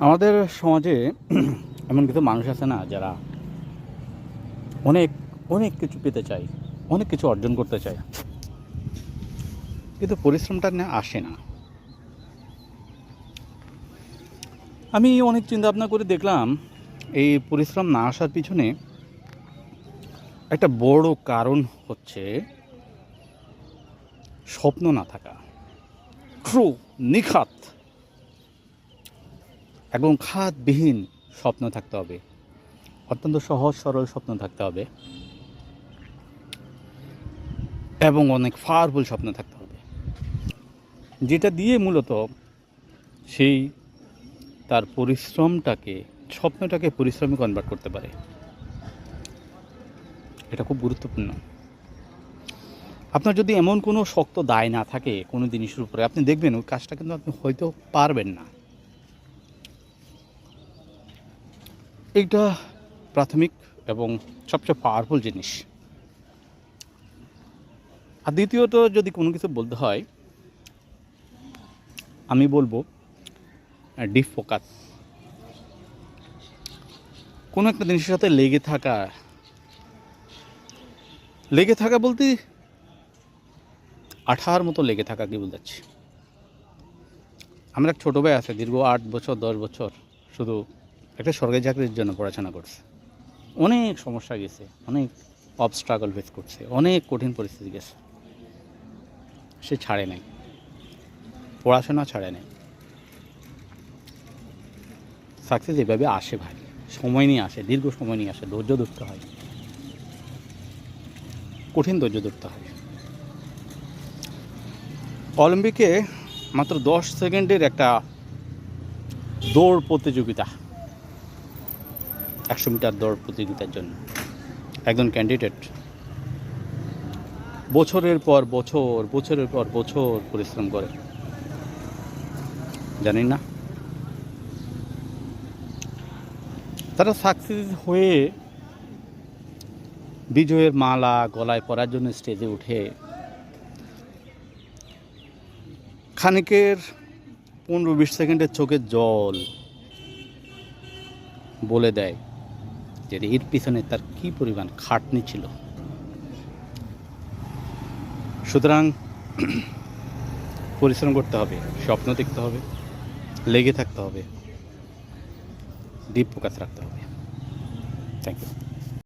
আমাদের সমাজে এমন কিছু মানুষ আছে না, যারা অনেক অনেক কিছু পেতে চায়, অনেক কিছু অর্জন করতে চায়, কিন্তু পরিশ্রমটা না আসে না। আমি অনেক চিন্তা ভাবনা করে দেখলাম, এই পরিশ্রম না আসার পিছনে একটা বড় কারণ হচ্ছে স্বপ্ন না থাকা। ট্রু, নিখাত এবং খাতবিহীন স্বপ্ন থাকতে হবে, অত্যন্ত সহজ সরল স্বপ্ন থাকতে হবে এবং অনেক পাওয়ারফুল স্বপ্ন থাকতে হবে, যেটা দিয়ে মূলত সেই তার পরিশ্রমটাকে, স্বপ্নটাকে পরিশ্রমে কনভার্ট করতে পারে। এটা খুব গুরুত্বপূর্ণ। আপনার যদি এমন কোনো শক্ত দায় না থাকে কোনো জিনিসের উপরে, আপনি দেখবেন ওই কাজটা কিন্তু আপনি হয়তো পারবেন না। এইটা প্রাথমিক এবং সবচেয়ে পাওয়ারফুল জিনিস। আর দ্বিতীয়ত যদি কোনো কিছু বলতে হয়, আমি বলবো ডিপ ফোকাস। কোনো একটা জিনিসের সাথে লেগে থাকা বলতে আঠার মতো লেগে থাকা কি বোঝাচ্ছি। আমার এক ছোটো ভাই আছে, দীর্ঘ 8 বছর 10 বছর শুধু একটা সরকারি চাকরির জন্য পড়াশোনা করছে। অনেক সমস্যা গেছে, অনেক অবস্ট্রাগল ফেস করছে, অনেক কঠিন পরিস্থিতি গেছে, সে ছাড়ে নাই, পড়াশোনা ছাড়ে নাই। সাকসেস এভাবে আসে ভাই, সময় নিয়ে আসে, দীর্ঘ সময় নিয়ে আসে, ধৈর্য ধরতে হয়, কঠিন ধৈর্য ধরতে হয়। অলিম্পিকে মাত্র 10 সেকেন্ডের একটা দৌড় প্রতিযোগিতা, 100 মিটার দৌড় প্রতিযোগিতার জন্য একজন ক্যান্ডিডেট বছরের পর বছর পরিশ্রম করে, জানেন না? তারা সাকসেস হয়ে বিজয়ের মালা গলায় পরার জন্য স্টেজে উঠে খানিকের 15-20 সেকেন্ডের চোখের জল বলে দেয় যে এর পিছনে তার কী পরিমাণ খাটনি ছিল। সুতরাং পরিশ্রম করতে হবে, স্বপ্ন দেখতে হবে, লেগে থাকতে হবে, ডিপ ফোকাস রাখতে হবে। Thank you.